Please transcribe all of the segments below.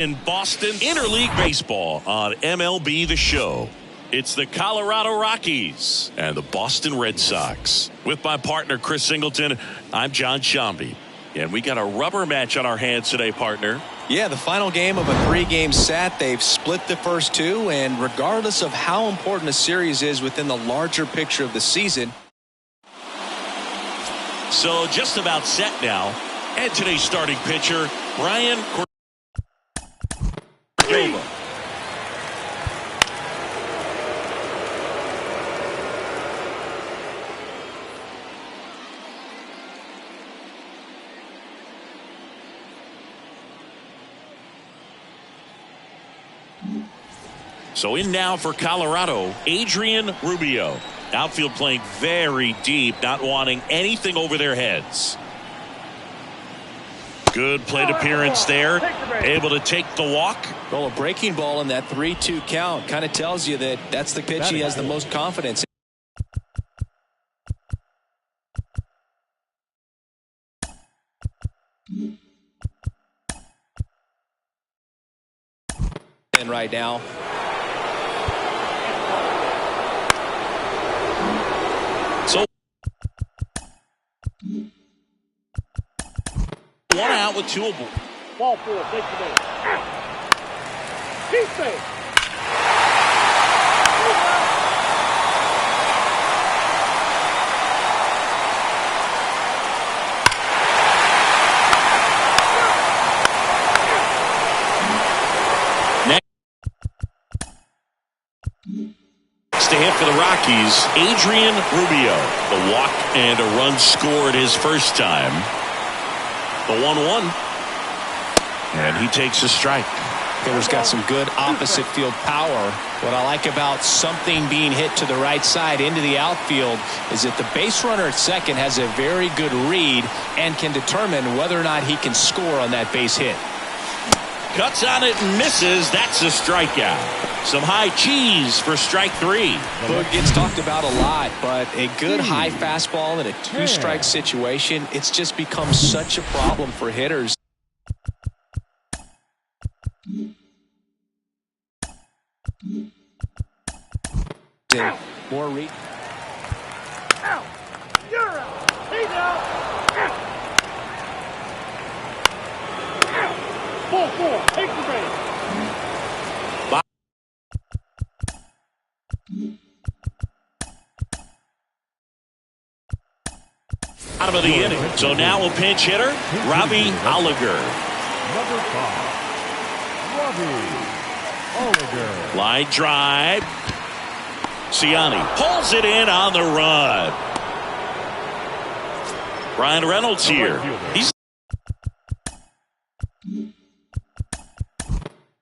In Boston, Interleague Baseball on MLB The Show. It's the Colorado Rockies and the Boston Red Sox. With my partner, Chris Singleton, I'm John Shambi. And we got a rubber match on our hands today, partner. Yeah, the final game of a 3-game set. They've split the first two, and regardless of how important a series is within the larger picture of the season. So just about set now. And today's starting pitcher, Brian Cordova. So in now for Colorado, Adrian Rubio. Outfield playing very deep, not wanting anything over their heads. Good plate appearance there. Able to take the walk. Well, a breaking ball in that 3-2 count kind of tells you that that's the pitch he has the most confidence in right now. So one out with two aboard. Ball 4, take the base. Keep base. To hit for the Rockies, Adrian Rubio. The walk and a run scored his first time. The 1-1. And he takes a strike. Hitter's got some good opposite field power. What I like about something being hit to the right side into the outfield is that the base runner at second has a very good read and can determine whether or not he can score on that base hit. Cuts on it and misses. That's a strikeout. Some high cheese for strike 3. Boog gets talked about a lot, but a good high fastball in a 2-strike situation, it's just become such a problem for hitters. More read. Out. You're out. He's out. Ball 4, take the base. Out of the inning. So now a pinch hitter, Robbie Oliger. Number 5, Robbie Oliger. Line drive. Ciani pulls it in on the run. Ryan Reynolds here. He's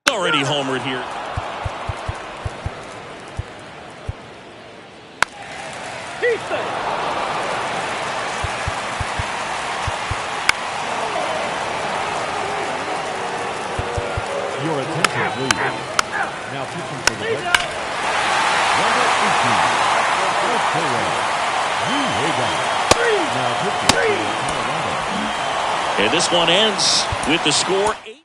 already homered here. He's safe. Your attention, please. Now pitching for the Reds. Number 18, Arturo Rueda. Now pitching for Colorado. And this one ends with the score 8.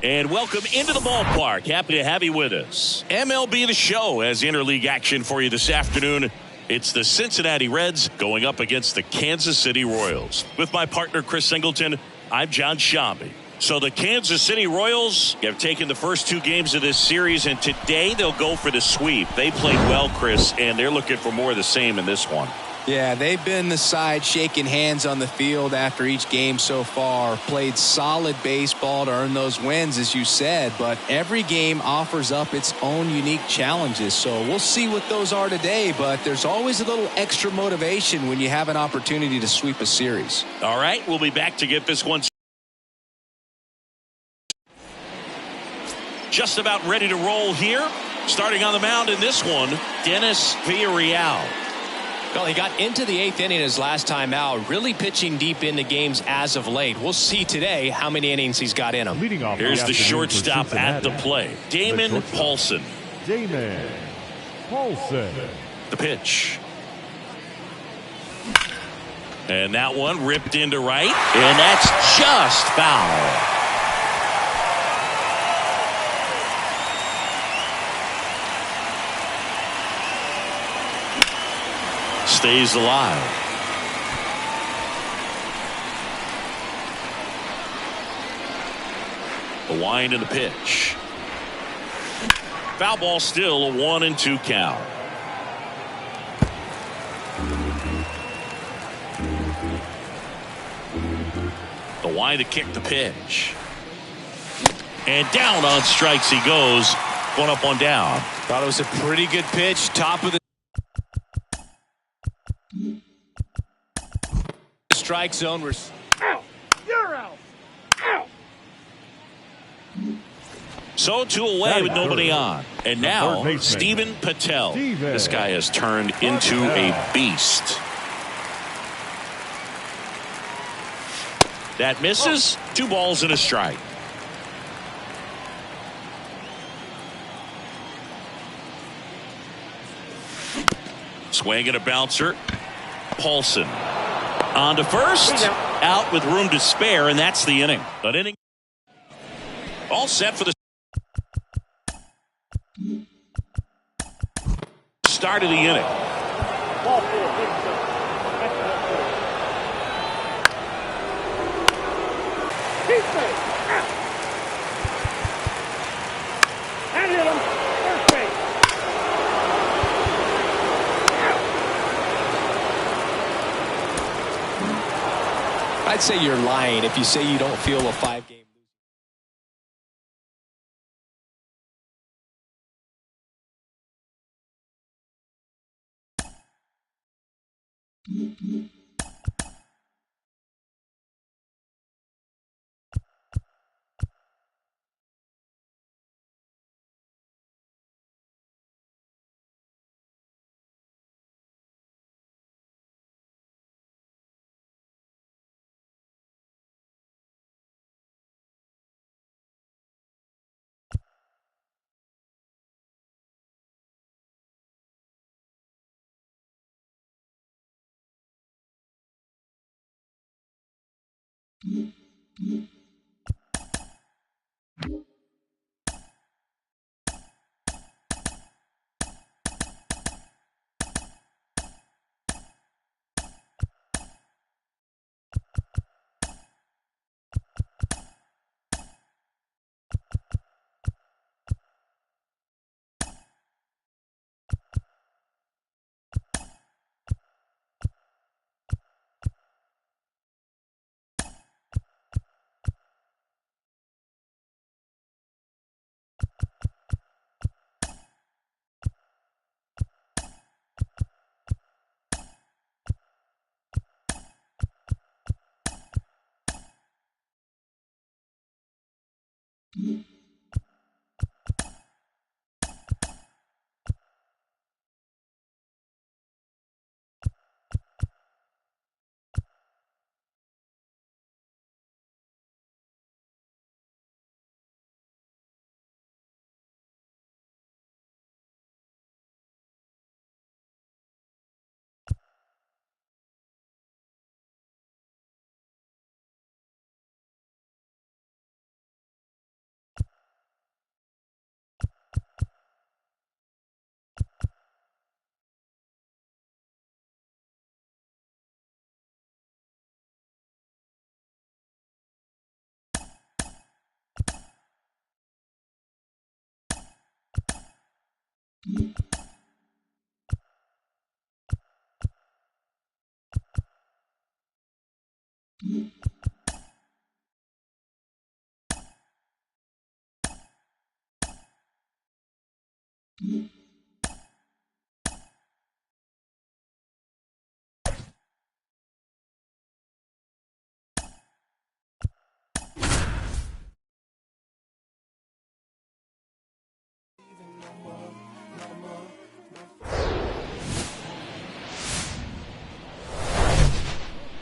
And welcome into the ballpark. Happy to have you with us. MLB The Show has interleague action for you this afternoon. It's the Cincinnati Reds going up against the Kansas City Royals. With my partner, Chris Singleton, I'm John Shambi. So the Kansas City Royals have taken the first two games of this series, and today they'll go for the sweep. They played well, Chris, and they're looking for more of the same in this one. Yeah, they've been the side shaking hands on the field after each game so far. Played solid baseball to earn those wins, as you said, but every game offers up its own unique challenges. So we'll see what those are today, but there's always a little extra motivation when you have an opportunity to sweep a series. All right, we'll be back to get this one just about ready to roll here. Starting on the mound in this one, Dennis Villarreal. Well, he got into the 8th inning his last time out, really pitching deep into games as of late. We'll see today how many innings he's got in him. Leading off Here's the shortstop at the plate, Damon Paulson. Damon Paulson. The pitch. And that one ripped into right, and that's just foul. Stays alive. The wind and the pitch. Foul ball, still a 1-2 count. The wind to kick the pitch. And down on strikes he goes. One up, one down. Thought it was a pretty good pitch. Top of the strike zone. Out. You're out. Out. So 2 away with nobody on. And now Steven Patel. This guy has turned into a beast. That misses. 2 balls and a strike. Swing and a bouncer. Paulson on to first, out with room to spare, and that's the inning. An inning all set for the start of the inning. Ball 4, take the Keep safe. Out. And hit him. First base. I'd say you're lying if you say you don't feel a 5-game losing.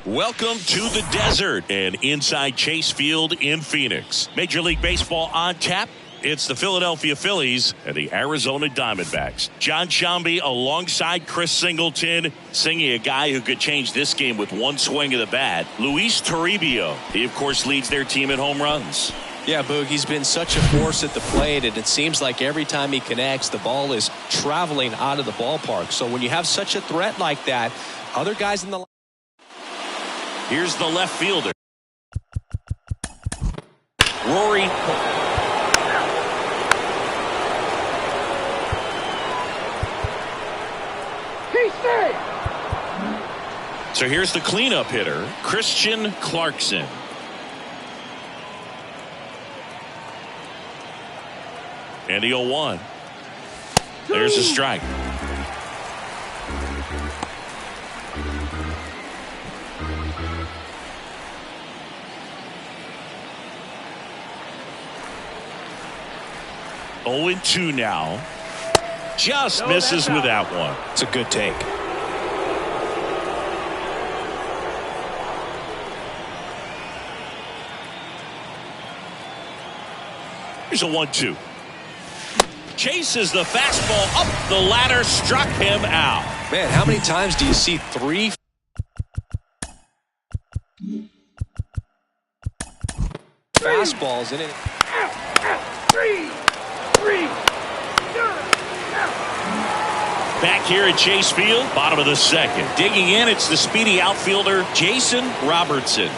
Welcome to the desert and inside Chase Field in Phoenix. Major League Baseball on tap. It's the Philadelphia Phillies and the Arizona Diamondbacks. John Sciambi alongside Chris Singleton, singing a guy who could change this game with one swing of the bat. Luis Toribio. He, of course, leads their team in home runs. Yeah, Boog, he's been such a force at the plate, and it seems like every time he connects, the ball is traveling out of the ballpark. So when you have such a threat like that, other guys in the... Here's the left fielder. Rory. So here's the cleanup hitter, Christian Clarkson. And the 0-1. There's a strike. Oh, 0-2 now. Just misses with that one. It's a good take. Here's a 1-2. Chases the fastball up the ladder, struck him out. Man, how many times do you see three fastballs in it? Back here at Chase Field, bottom of the second. Digging in, it's the speedy outfielder, Jason Robertson.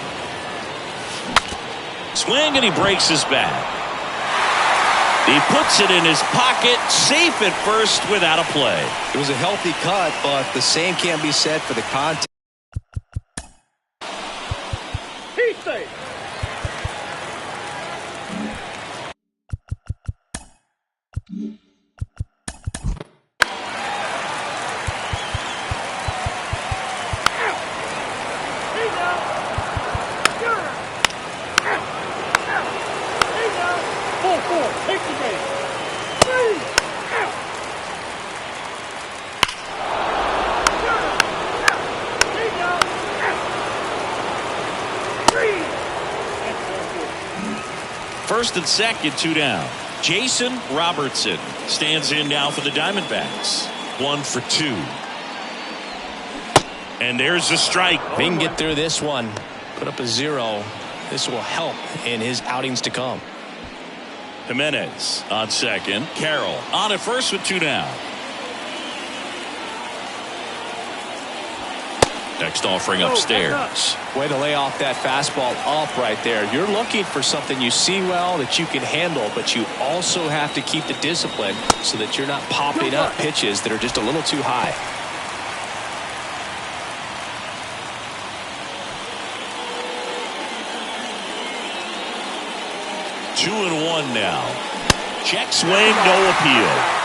Swing, and he breaks his bat. He puts it in his pocket, safe at first without a play. It was a healthy cut, but the same can't be said for the contact. He's safe. Take the base. 3 out. First and second, 2 down. Jason Robertson stands in now for the Diamondbacks. 1 for 2. And there's a strike. If he can get through this one, put up a 0, this will help in his outings to come. Jimenez on second. Carroll on at first with 2 down. Next offering upstairs. Way to lay off that fastball up right there. You're looking for something you see well that you can handle, but you also have to keep the discipline so that you're not popping up pitches that are just a little too high. Two and 1 now. Check swing, no appeal.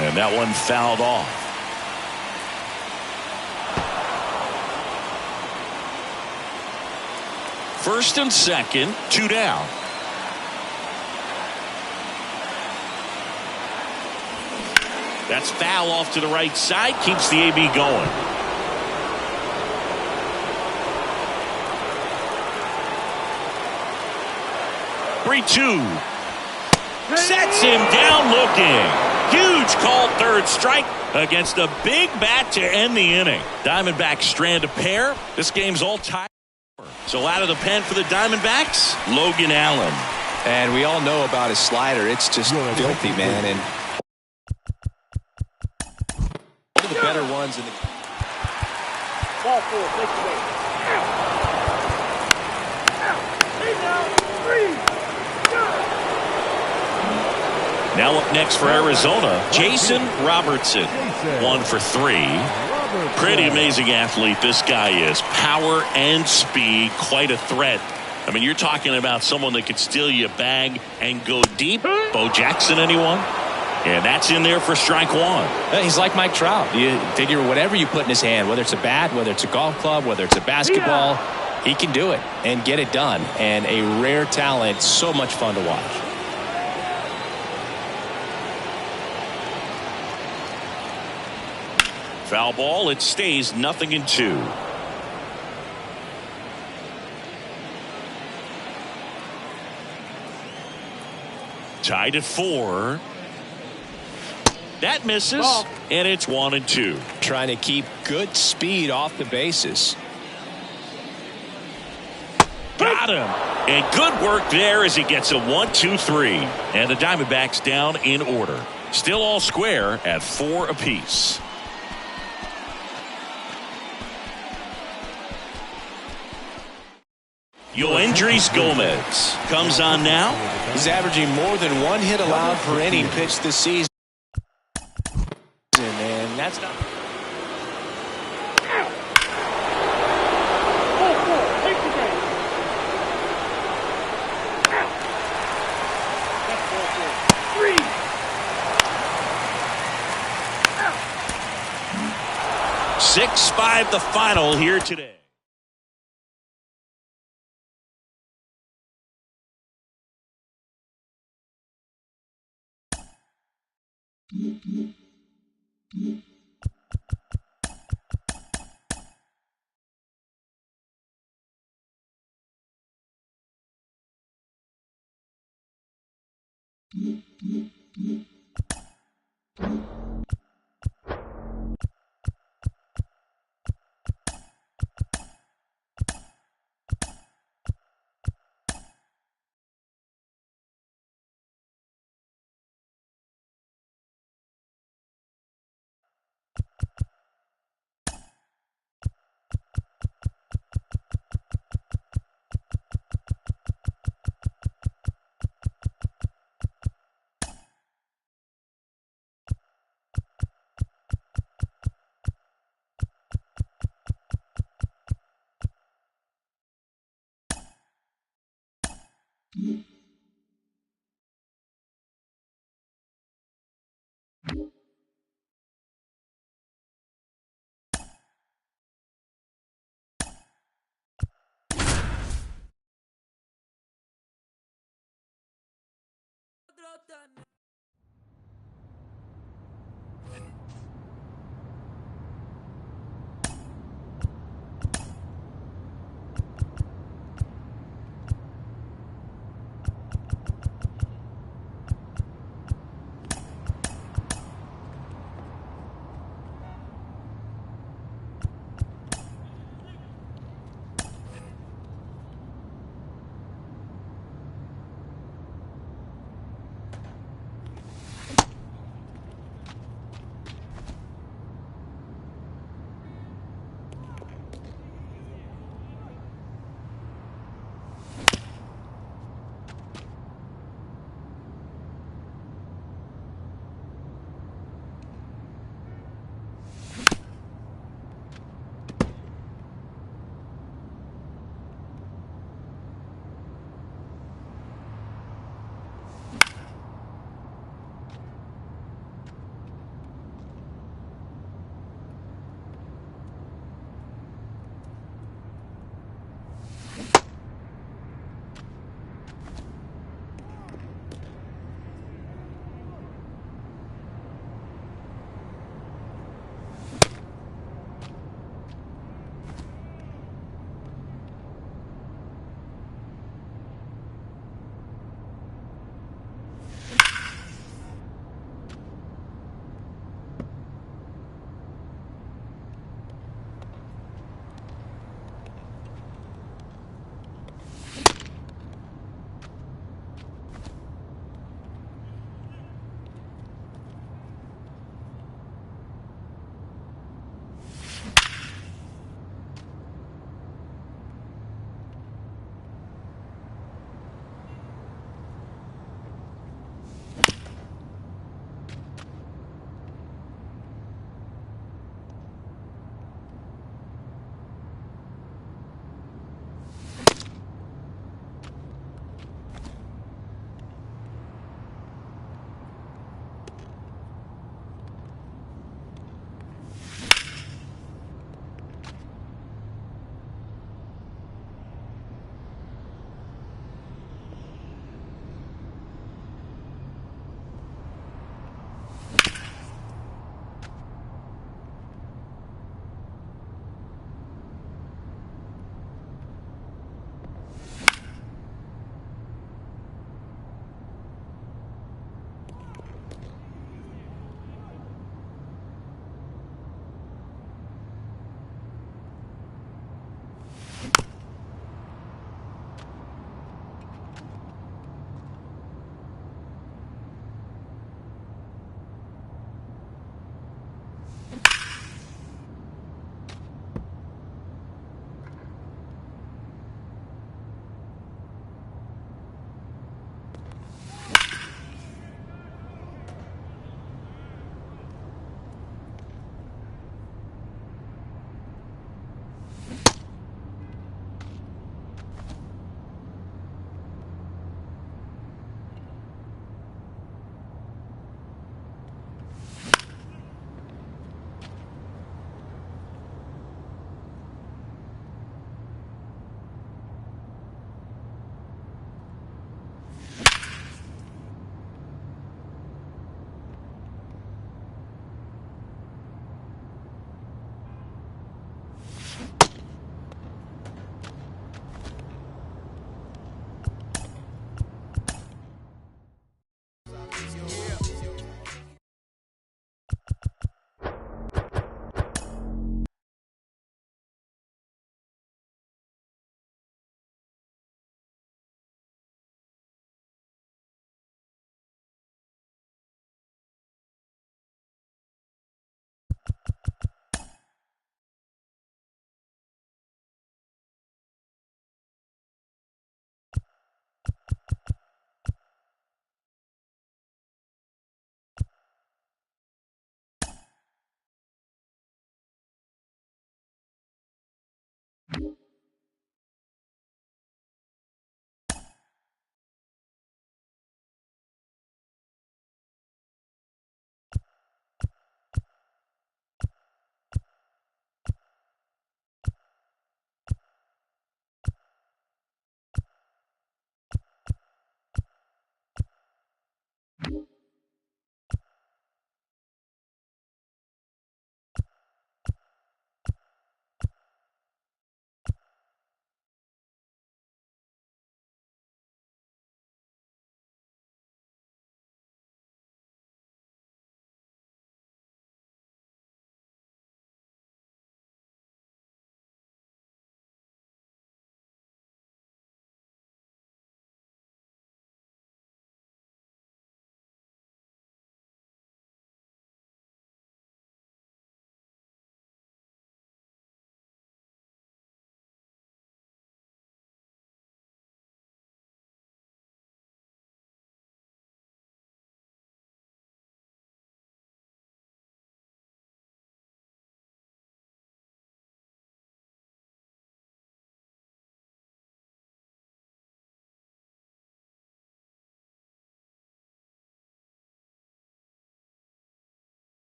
And that one fouled off. First and second, 2 down. That's foul off to the right side, keeps the AB going. Three-two. Sets him down looking. Huge called third strike against a big bat to end the inning. Diamondbacks strand a pair. This game's all tied. So out of the pen for the Diamondbacks, Logan Allen. And we all know about his slider. It's just filthy, man. And one of the better ones in the Ball 4, take the base. Out. Out. He's out. 3. Now up next for Arizona, Jason Robertson. 1 for 3. Pretty amazing athlete this guy is. Power and speed, quite a threat. I mean, you're talking about someone that could steal you a bag and go deep. Bo Jackson, anyone? And that's in there for strike 1. He's like Mike Trout. You figure whatever you put in his hand, whether it's a bat, whether it's a golf club, whether it's a basketball, he can do it and get it done. And a rare talent, so much fun to watch. Foul ball, it stays 0-2. Tied at 4. That misses, and it's 1-2. Trying to keep good speed off the bases. Got him. And good work there as he gets a 1-2-3. And the Diamondbacks down in order. Still all square at 4 apiece. Yoendrys Gomez comes on now. He's averaging more than 1 hit allowed per inning pitched this season. And that's not. Ball 4, take the base. Out. That's ball 4. 3. Out. 6-5 the final here today.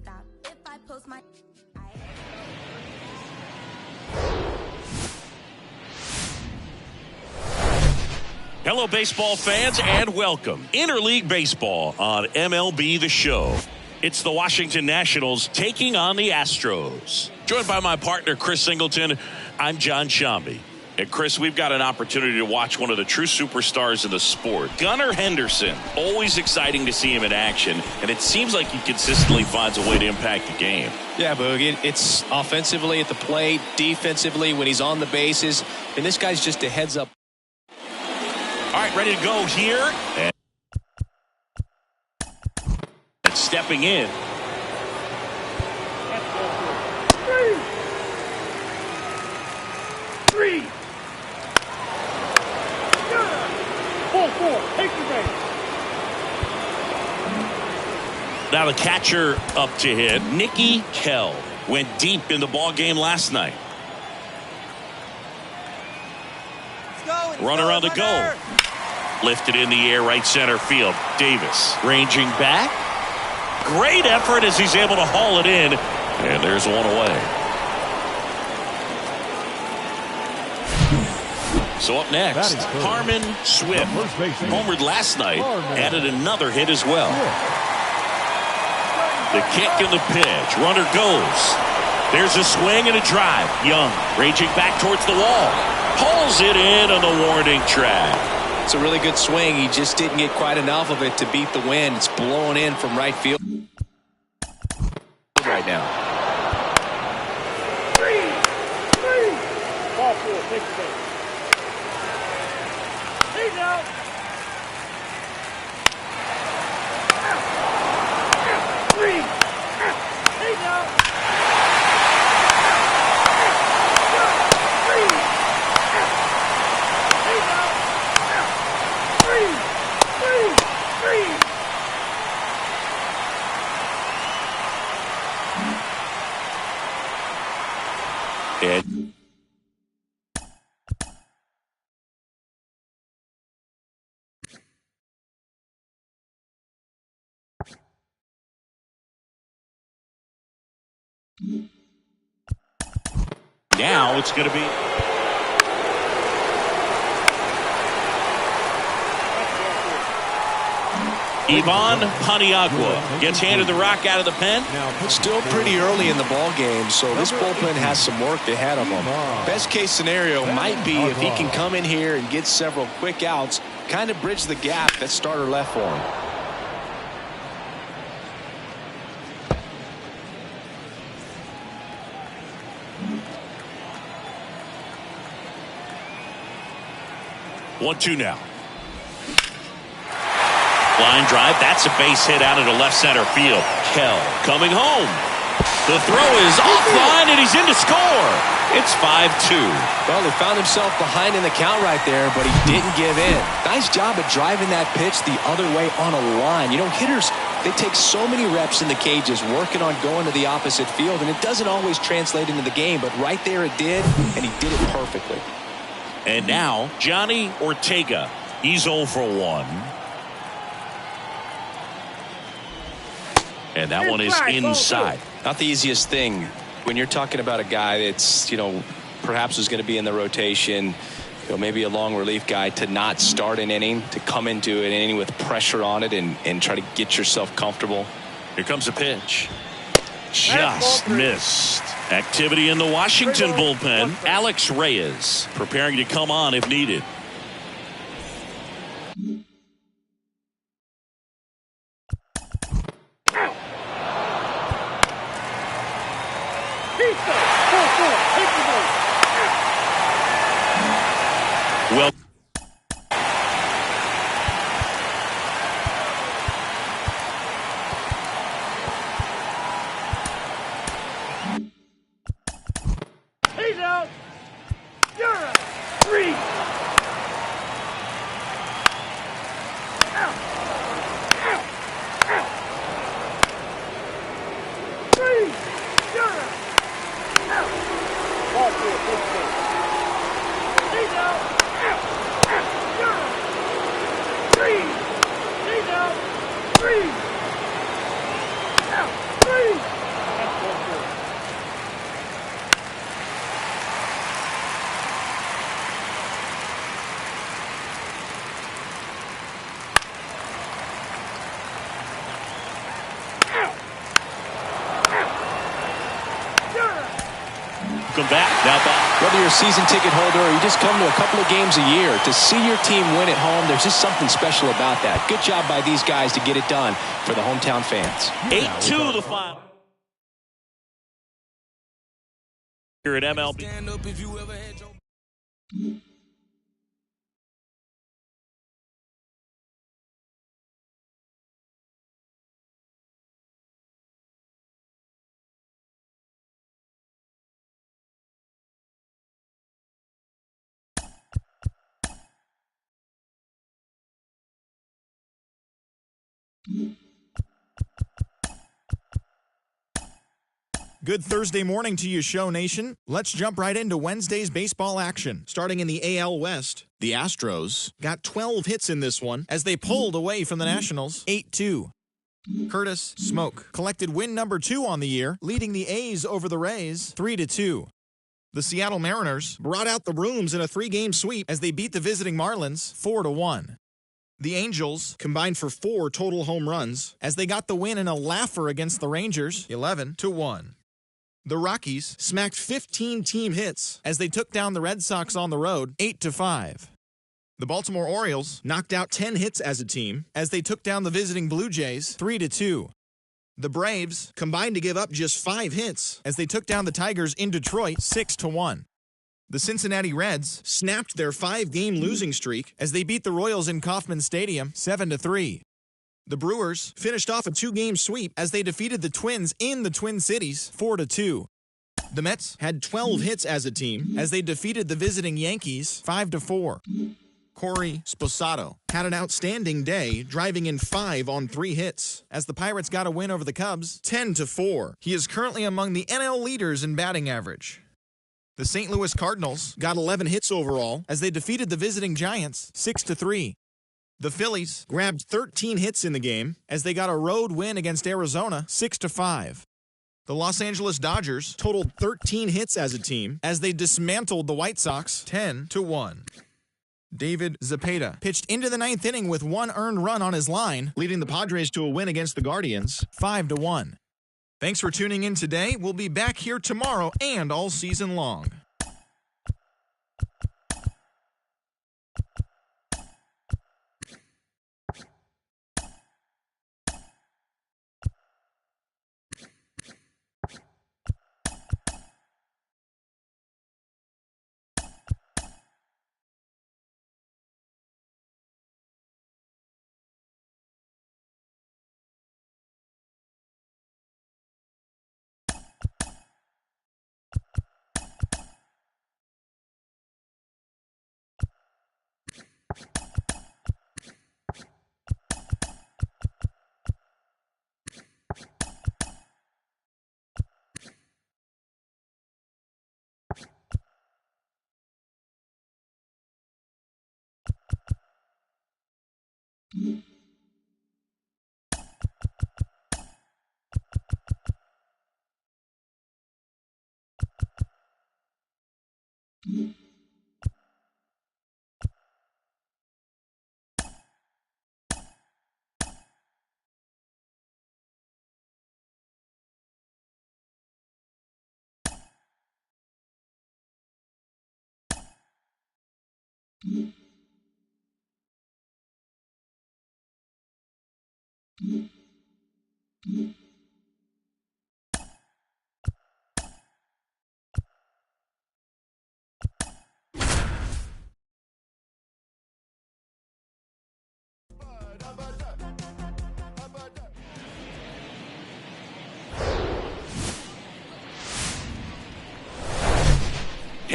Stop if I post my. Hello, baseball fans, and welcome. Interleague Baseball on MLB The Show. It's the Washington Nationals taking on the Astros. Joined by my partner, Chris Singleton, I'm John Shambi. And Chris, we've got an opportunity to watch one of the true superstars in the sport. Gunnar Henderson, always exciting to see him in action, and it seems like he consistently finds a way to impact the game. Yeah, Boog, it's offensively at the plate, defensively when he's on the bases, and this guy's just a heads-up. All right, ready to go here. And stepping in. Three. Four. Take the base. Now the catcher up to hit. Nicky Kell went deep in the ball game last night. Runner on the go. Lifted in the air, right center field. Davis ranging back. Great effort as he's able to haul it in. And there's one away. So up next, Harmon Swift. Homered last night, added another hit as well. The kick and the pitch. Runner goes. There's a swing and a drive. Young raging back towards the wall. Pulls it in on the warning track. It's a really good swing. He just didn't get quite enough of it to beat the wind. It's blowing in from right field right now. Three. Ball four. Take the base. He's out. Three. He's out. Three. He's out. Three. And now it's going to be Ivan Paniagua gets handed the rock out of the pen. Still pretty early in the ball game, so this bullpen has some work ahead of them. Best case scenario might be if he can come in here and get several quick outs, kind of bridge the gap that starter left for him. One, two now. Line drive. That's a base hit out into left center field. Kell coming home. The throw is offline and he's in to score. It's 5-2. Well, he found himself behind in the count right there, but he didn't give in. Nice job of driving that pitch the other way on a line. You know, hitters, they take so many reps in the cages working on going to the opposite field, and it doesn't always translate into the game, but right there it did, and he did it perfectly. And now, Johnny Ortega. He's 0 for 1. And that one is inside. Not the easiest thing when you're talking about a guy that's, you know, perhaps is going to be in the rotation, you know, maybe a long relief guy, to not start an inning, to come into an inning with pressure on it and try to get yourself comfortable. Here comes a pitch. Just missed. Activity in the Washington bullpen. Alex Reyes preparing to come on if needed. Well, He's out. You're out. Three. Welcome back. Now back. Whether you're a season ticket holder or you just come to a couple of games a year, to see your team win at home, there's just something special about that. Good job by these guys to get it done for the hometown fans. 8-2 the final. Here at MLB. Good Thursday morning to you, Show Nation. Let's jump right into Wednesday's baseball action. Starting in the AL West, the Astros got 12 hits in this one as they pulled away from the Nationals 8-2. Curtis Smoke collected win number 2 on the year, leading the A's over the Rays 3-2. The Seattle Mariners brought out the brooms in a 3-game sweep as they beat the visiting Marlins 4-1. The Angels combined for 4 total home runs as they got the win in a laugher against the Rangers 11-1. The Rockies smacked 15 team hits as they took down the Red Sox on the road 8-5. The Baltimore Orioles knocked out 10 hits as a team as they took down the visiting Blue Jays 3-2. The Braves combined to give up just 5 hits as they took down the Tigers in Detroit 6-1. The Cincinnati Reds snapped their 5-game losing streak as they beat the Royals in Kauffman Stadium 7-3. The Brewers finished off a 2-game sweep as they defeated the Twins in the Twin Cities 4-2. The Mets had 12 hits as a team as they defeated the visiting Yankees 5-4. Corey Sposato had an outstanding day, driving in 5 on 3 hits as the Pirates got a win over the Cubs 10-4. He is currently among the NL leaders in batting average. The St. Louis Cardinals got 11 hits overall as they defeated the visiting Giants 6-3. The Phillies grabbed 13 hits in the game as they got a road win against Arizona 6-5. The Los Angeles Dodgers totaled 13 hits as a team as they dismantled the White Sox 10-1. David Zepeda pitched into the 9th inning with 1 earned run on his line, leading the Padres to a win against the Guardians 5-1. Thanks for tuning in today. We'll be back here tomorrow and all season long.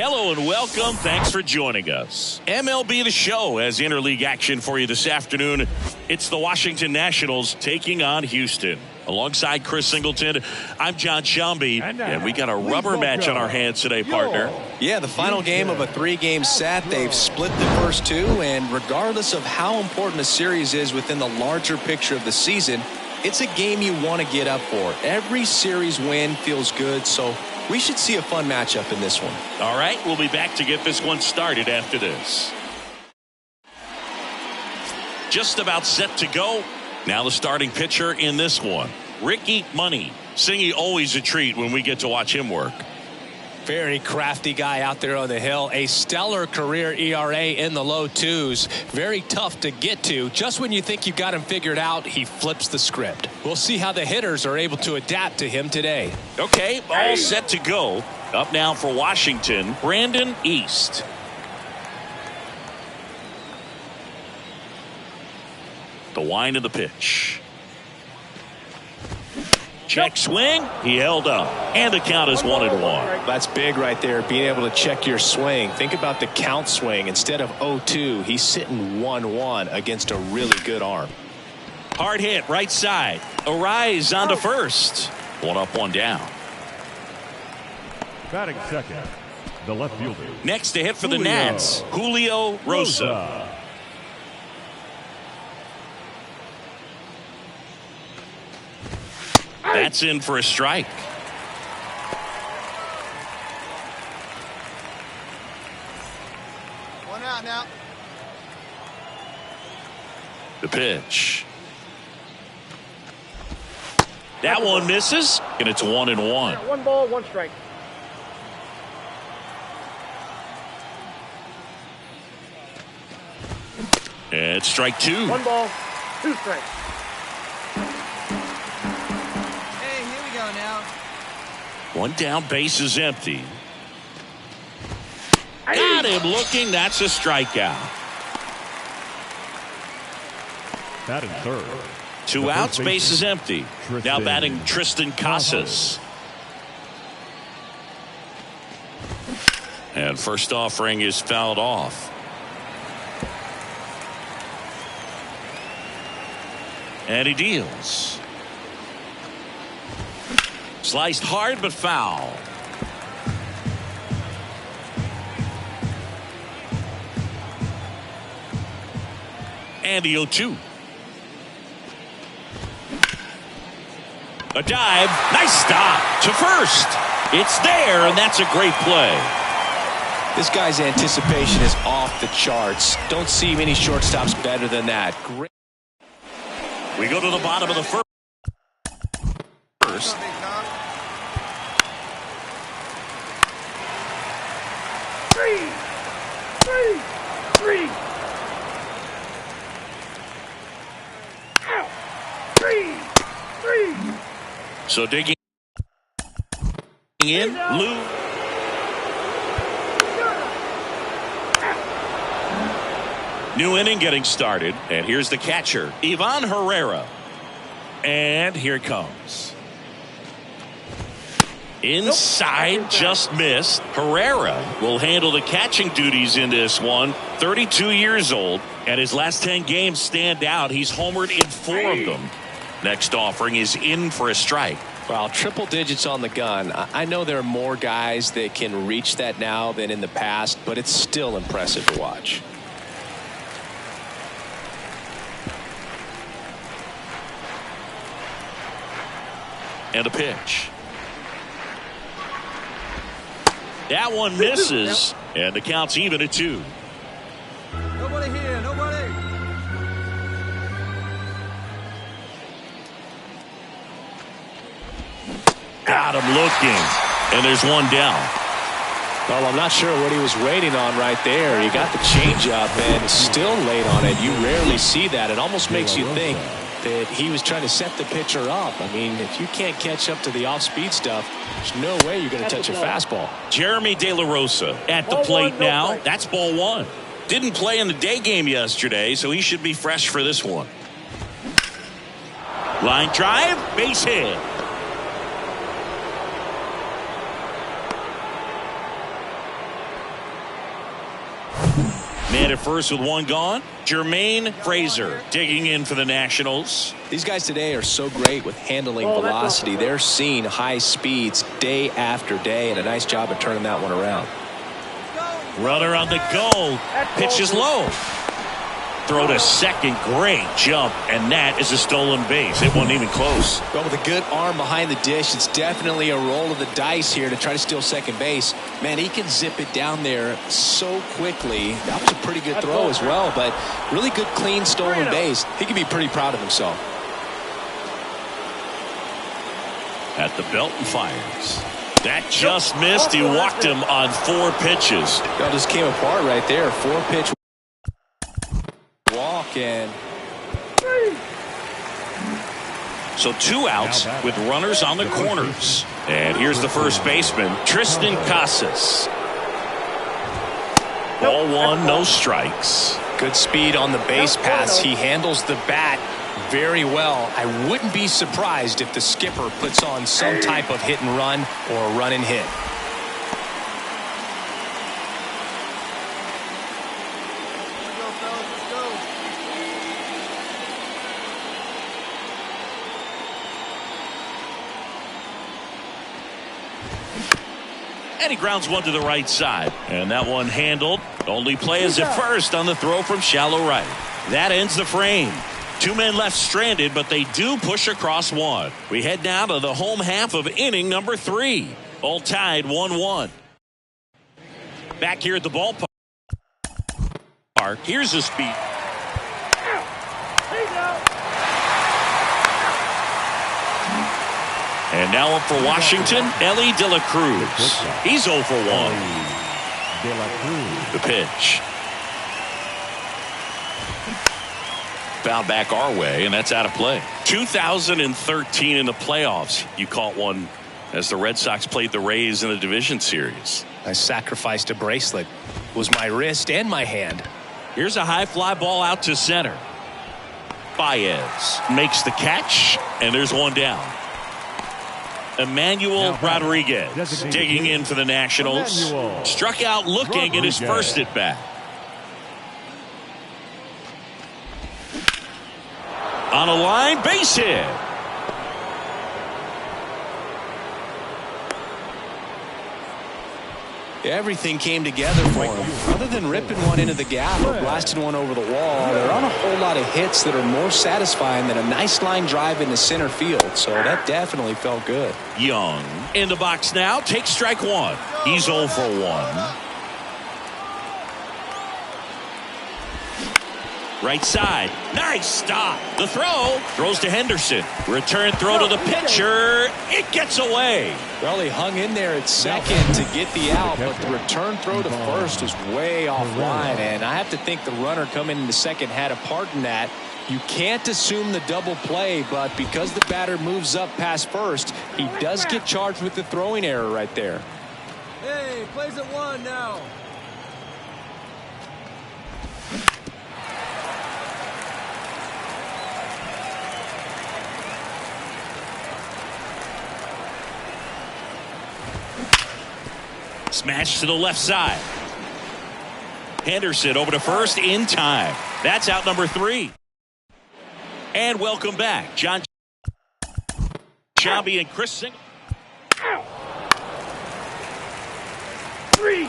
Hello and welcome. Thanks for joining us. MLB The Show has interleague action for you this afternoon. It's the Washington Nationals taking on Houston. Alongside Chris Singleton, I'm John Shambi, and we got a rubber match on our hands today, partner. Yeah, the final game of a 3-game set. They've split the first 2, and regardless of how important a series is within the larger picture of the season, it's a game you want to get up for. Every series win feels good, so we should see a fun matchup in this one. All right, we'll be back to get this one started after this. Just about set to go. Now the starting pitcher in this one, Ricky Money. Singy always a treat when we get to watch him work. Very crafty guy out there on the hill. A stellar career ERA in the low 2s. Very tough to get to. Just when you think you got him figured out, he flips the script. We'll see how the hitters are able to adapt to him today. Okay, all set to go. Up now for Washington, Brandon East. The wind of the pitch. Check swing. He held up. And the count is 1-1. That's big right there, being able to check your swing. Think about the count swing. Instead of 0-2, he's sitting 1-1 against a really good arm. Hard hit, right side. Arise onto first. 1 up, 1 down. Batting second, the left fielder. Next to hit for the Nats, Julio Rosa. That's in for a strike. One out now. The pitch. That one misses, and it's 1-1. 1 ball, 1 strike. And it's strike 2. 1 ball, 2 strikes. Hey, here we go now. 1 down, base is empty. Got him looking. That's a strikeout. Batting third. 2 outs, base is empty. Now batting Tristan Casas. And first offering is fouled off. And he deals. Sliced hard but foul. And the 0-2. A dive. Nice stop to first. It's there, and that's a great play. This guy's anticipation is off the charts. Don't see many shortstops better than that. Great. We go to the bottom of the first. Three. Out. 3. So digging in, Lou. New inning getting started, and here's the catcher, Ivan Herrera. And here it comes. Inside, just missed. Herrera will handle the catching duties in this one. 32 years old, and his last 10 games stand out. He's homered in 4 of them. Next offering is in for a strike. Well, triple digits on the gun. I know there are more guys that can reach that now than in the past, but it's still impressive to watch. And a pitch. That one misses, and the count's even at 2. Nobody here, nobody. Got him looking, and there's 1 down. Well, I'm not sure what he was waiting on right there. He got the changeup and still late on it. You rarely see that. It almost makes you think that he was trying to set the pitcher up. I mean, if you can't catch up to the off-speed stuff, there's no way you're going to touch a fastball. Jeremy De La Rosa at the plate now. That's ball 1. Didn't play in the day game yesterday, so he should be fresh for this one. Line drive, base hit. Man at first with 1 gone. Jermaine Fraser digging in for the Nationals. These guys today are so great with handling velocity. They're seeing high speeds day after day, and a nice job of turning that one around. Runner on the go. Pitch is low. Throw to second. Great jump, and that is a stolen base. It wasn't even close. Well, with a good arm behind the dish, it's definitely a roll of the dice here to try to steal second base. Man, he can zip it down there so quickly. That was a pretty good throw as well, but really good, clean, stolen base. He can be pretty proud of himself. At the belt and fires. That just missed. He walked him on 4 pitches. It all just came apart right there. 4-pitch walk and. So 2 outs with runners on the corners. And here's the first baseman, Tristan Casas. Ball 1, no strikes. Good speed on the base pass. He handles the bat very well. I wouldn't be surprised if the skipper puts on some type of hit and run or run and hit. And he grounds one to the right side. And that one handled. Only play is at first on the throw from shallow right. That ends the frame. 2 men left stranded, but they do push across 1. We head now to the home half of inning number 3. All tied 1-1. Back here at the ballpark. Here's the speed. And now up for Washington, Elly De La Cruz. He's 0 for 1. The pitch. Foul back our way, and that's out of play. 2013 in the playoffs, you caught one as the Red Sox played the Rays in the division series. I sacrificed a bracelet. It was my wrist and my hand. Here's a high fly ball out to center. Baez makes the catch, and there's one down. Emmanuel Rodriguez digging in for the Nationals. Struck out looking at his first at bat. On a line, base hit. Everything came together for him. Other than ripping one into the gap or blasting one over the wall, there aren't a whole lot of hits that are more satisfying than a nice line drive into center field. So that definitely felt good. Young in the box now. Takes strike 1. He's 0 for 1. Right side. Nice stop. The throw. Throws to Henderson. Return throw to the pitcher. It gets away. Well, he hung in there at second to get the out, but the return throw to first was way offline. And I have to think the runner coming in the second had a part in that. You can't assume the double play, but because the batter moves up past first, he does get charged with the throwing error right there. Hey, plays at 1 now. Smash to the left side. Henderson over to first in time. That's out number 3. And welcome back, John Sciambi and Chris Singleton. 3.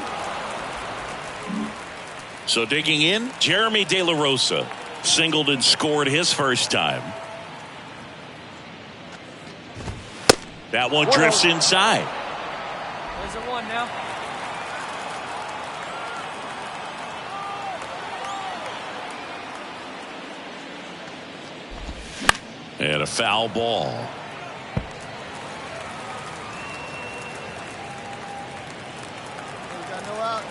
So digging in, Jeremy De La Rosa. Singleton scored his first time. That one drifts inside. Plays at 1 now. And a foul ball. Got no out.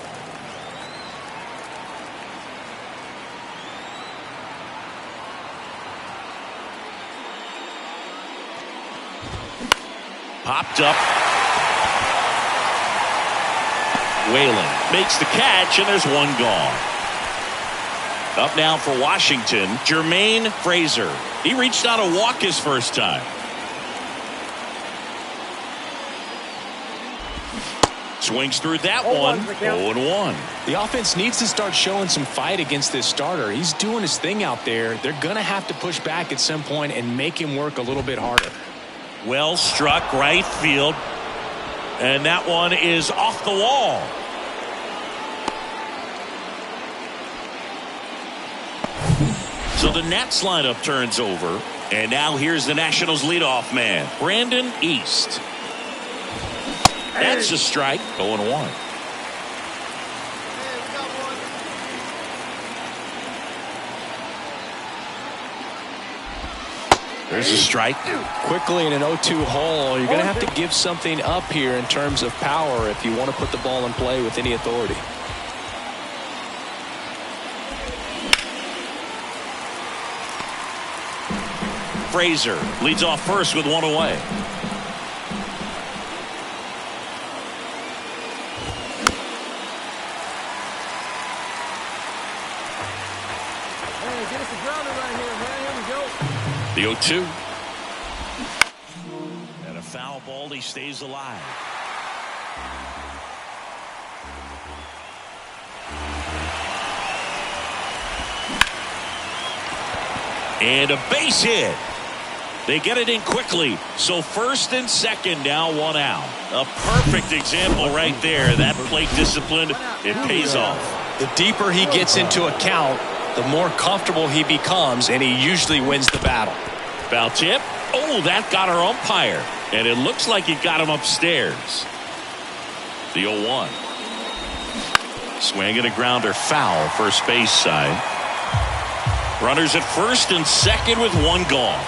Popped up. Whalen makes the catch, and there's one gone. Up now for Washington, Jermaine Fraser. He reached out a walk his first time. Swings through that one. 0-1. The offense needs to start showing some fight against this starter. He's doing his thing out there. They're going to have to push back at some point and make him work a little bit harder. Well struck right field. And that one is off the wall. So the Nats lineup turns over. And now here's the Nationals leadoff man, Brandon East. That's a strike. 0-1. There's a strike. Quickly in an 0-2 hole, you're going to have to give something up here in terms of power if you want to put the ball in play with any authority. Frazier leads off first with one away. Hey, get us a grounder right here, man. Here we go. The 0-2. And a foul ball. He stays alive. And a base hit. They get it in quickly. So first and second, now one out. A perfect example right there. That plate discipline, it pays off. The deeper he gets into a count, the more comfortable he becomes, and he usually wins the battle. Foul tip. Oh, that got our umpire. And it looks like it got him upstairs. The 0-1. Swing and a grounder, foul, first base side. Runners at first and second with one gone.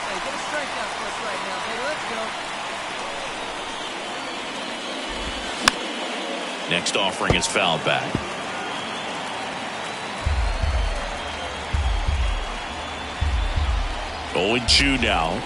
Hey, get a strikeout for us right now, baby. Let's go. Next offering is fouled back. Oh, 0-2 now.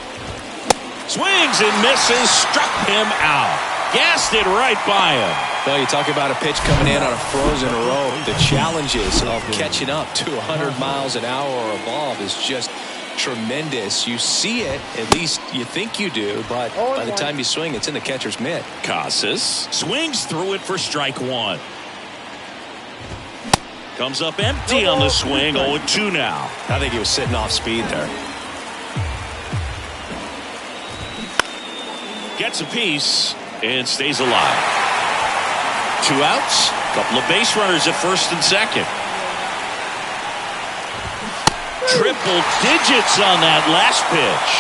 Swings and misses, struck him out. Gassed it right by him. Well, you talk about a pitch coming in on a frozen rope. The challenges of catching up to 100 miles an hour or above is just tremendous. You see it, at least you think you do, but by the time you swing, it's in the catcher's mitt. Casas swings through it for strike one. Comes up empty on the swing. 0-2 now. I think he was sitting off speed there. Gets a piece and stays alive. 2 outs. Couple of base runners at first and second. Triple digits on that last pitch.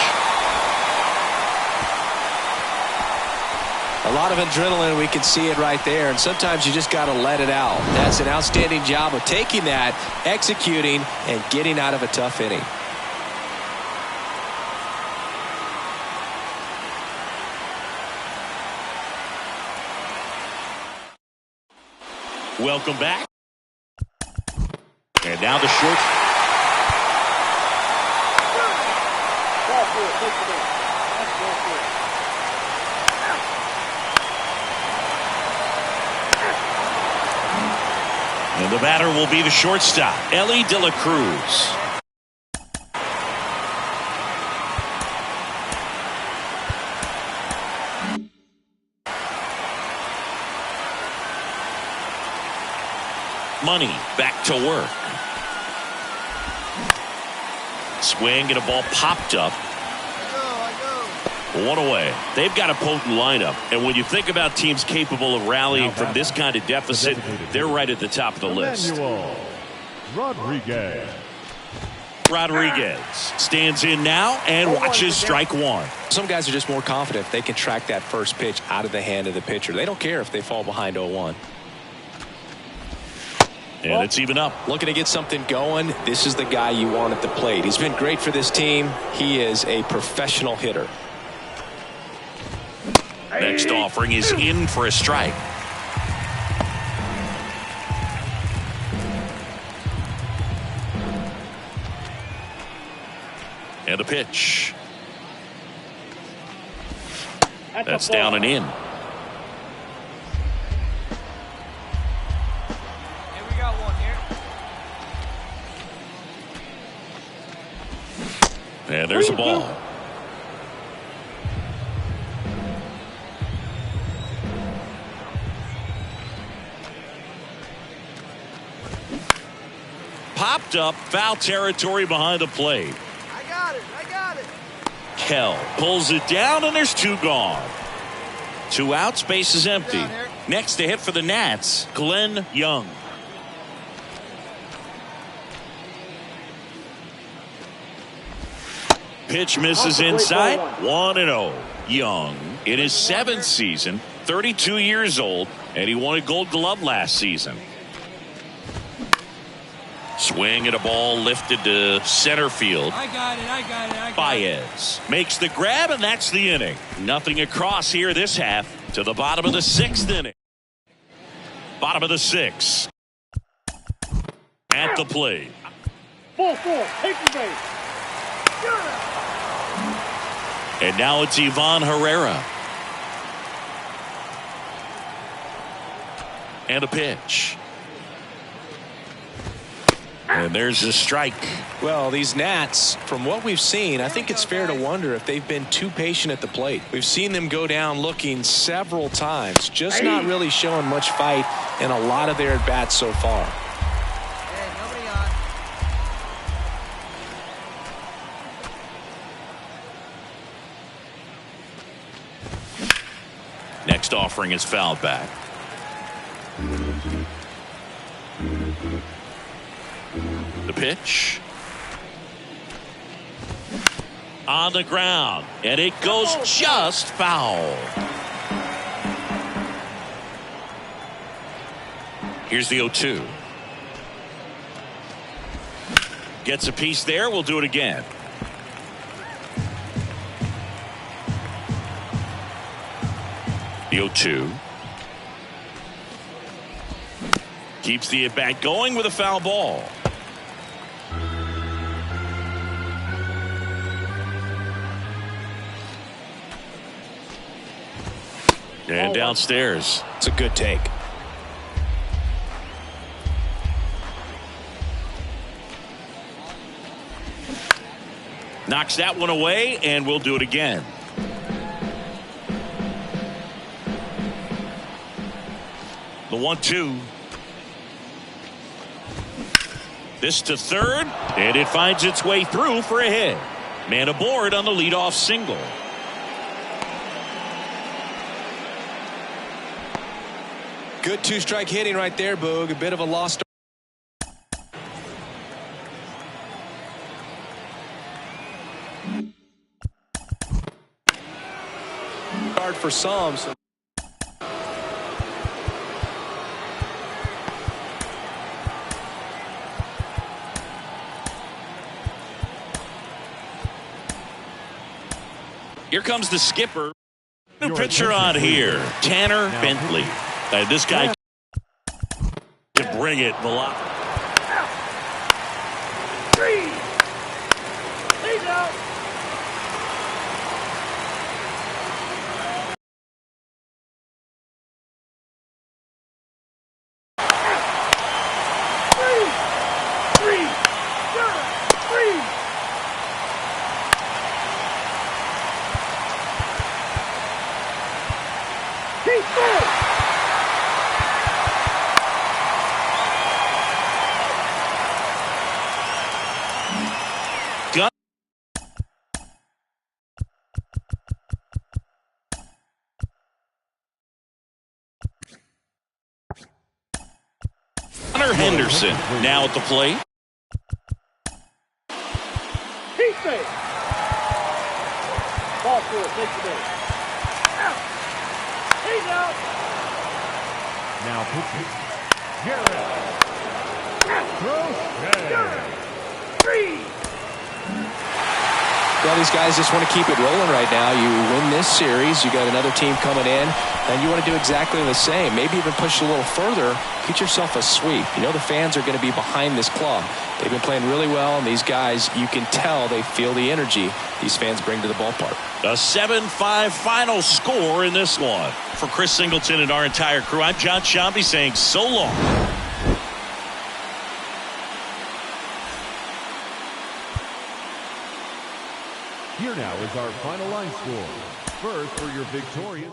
A lot of adrenaline, we can see it right there, and sometimes you just got to let it out. That's an outstanding job of taking that, executing, and getting out of a tough inning. Welcome back. And now the short. Ball four, take the ball. That's ball four. And the batter will be the shortstop, Elly De La Cruz. Money back to work. Swing and a ball popped up. One away. They've got a potent lineup, and when you think about teams capable of rallying from this kind of deficit, they're right at the top of the list. Rodriguez. Rodriguez stands in now and watches strike one. Some guys are just more confident if they can track that first pitch out of the hand of the pitcher. They don't care if they fall behind 0-1. And it's even up. Looking to get something going. This is the guy you want at the plate. He's been great for this team. He is a professional hitter. Next offering is in for a strike. And a pitch. That's down and in. And there's a ball. Popped up, foul territory behind the plate. I got it. Kell pulls it down, and there's 2 gone. 2 outs, base is empty. Next to hit for the Nats, Glenn Young. Pitch misses inside. 1-0. Young in his 7th season, 32 years old, and he won a Gold Glove last season. Swing and a ball lifted to center field. I got it. Baez makes the grab, and that's the inning. Nothing across here this half to the bottom of the 6th inning. Bottom of the 6th. At the plate. Ball 4, take the base. And now it's Ivan Herrera. And a pitch. And there's a strike. Well, these Nats, from what we've seen, I think it's fair to wonder if they've been too patient at the plate. We've seen them go down looking several times, just not really showing much fight in a lot of their at-bats so far. Hey, nobody on. Next offering is fouled back. The pitch. On the ground. And it goes just foul. Here's the 0-2. Gets a piece there. We'll do it again. The 0-2. Keeps the at-bat going with a foul ball. And downstairs. It's a good take. Knocks that one away, and we'll do it again. The 1-2. This to third, and it finds its way through for a hit. Man aboard on the leadoff single. Good two-strike hitting right there, Boog. A bit of a lost. Hard for some. Here comes the skipper. New pitcher on here, Tanner Bentley. This guy can bring it. Three. Lead out. Hunter Henderson now at the plate. Heat base. Ball 4, take the base. He's out. Now pitching. Garrett. Three. Well, these guys just want to keep it rolling right now. You win this series, you got another team coming in, and you want to do exactly the same. Maybe even push a little further, get yourself a sweep. You know the fans are going to be behind this club. They've been playing really well, and these guys, you can tell they feel the energy these fans bring to the ballpark. A 7-5 final score in this one. For Chris Singleton and our entire crew, I'm John Shambi saying so long. Here now is our final line score. First for your victorious.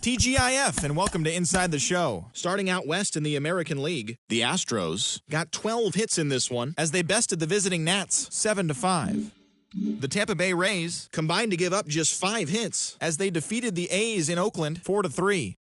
TGIF, and welcome to Inside the Show. Starting out west in the American League, the Astros got 12 hits in this one as they bested the visiting Nats 7-5. The Tampa Bay Rays combined to give up just 5 hits as they defeated the A's in Oakland 4-3.